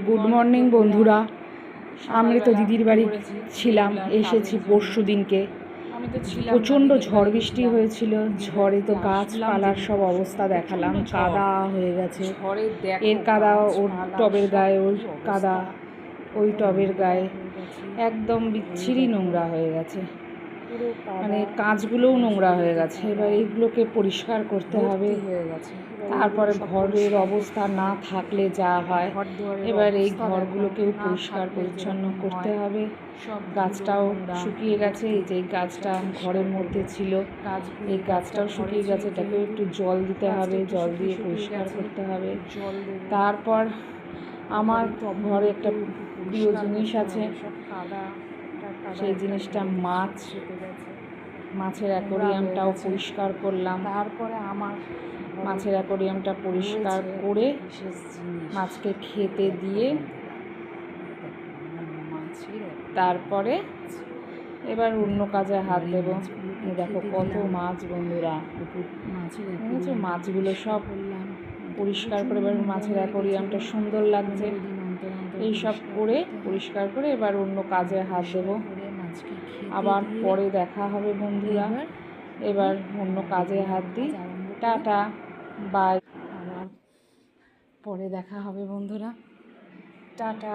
Good morning বন্ধুরা। আমি তো দিদির বাড়ি ছিলাম, এসেছি পরশু দিনকে। প্রচণ্ড ঝড় বৃষ্টি হয়েছিল। ঝড়ে তো গাছপালার সব অবস্থা দেখালাম, কাদা হয়ে গেছে। এর কাদা ওর টবের গায়ে, ওই কাদা ওই টবের গায়ে, একদম বিচ্ছিরি নোংরা হয়ে গেছে। মানে কাঁচগুলোও নোংরা হয়ে গেছে। এবার এইগুলোকে পরিষ্কার করতে হবে। তারপরে ঘরের অবস্থা না থাকলে যা হয়, এবার এই ঘরগুলোকেও পরিষ্কার পরিচ্ছন্ন করতে হবে। গাছটাও শুকিয়ে গেছে, এই যে গাছটা ঘরের মধ্যে ছিল, এই গাছটাও শুকিয়ে গেছে, এটাকেও একটু জল দিতে হবে, জল দিয়ে পরিষ্কার করতে হবে। তারপর আমার ঘরে একটা প্রিয় জিনিস আছে, সেই জিনিসটা মাছের অ্যাকোরিয়ামটাও পরিষ্কার করলাম। তারপরে আমার মাছের অ্যাকোরিয়ামটা পরিষ্কার করে মাছকে খেতে দিয়ে তারপরে এবার অন্য কাজে হাত দেব। দেখো কত মাছ বন্ধুরা, মাছগুলো সব পরিষ্কার করে এবার মাছের অ্যাকোরিয়ামটা সুন্দর লাগছে। এইসব করে পরিষ্কার করে এবার অন্য কাজে হাত দেব। আবার পরে দেখা হবে বন্ধুরা। এবার অন্য কাজে হাত দিই। Tata, bye. আবার পরে দেখা হবে বন্ধুরা, টাটা।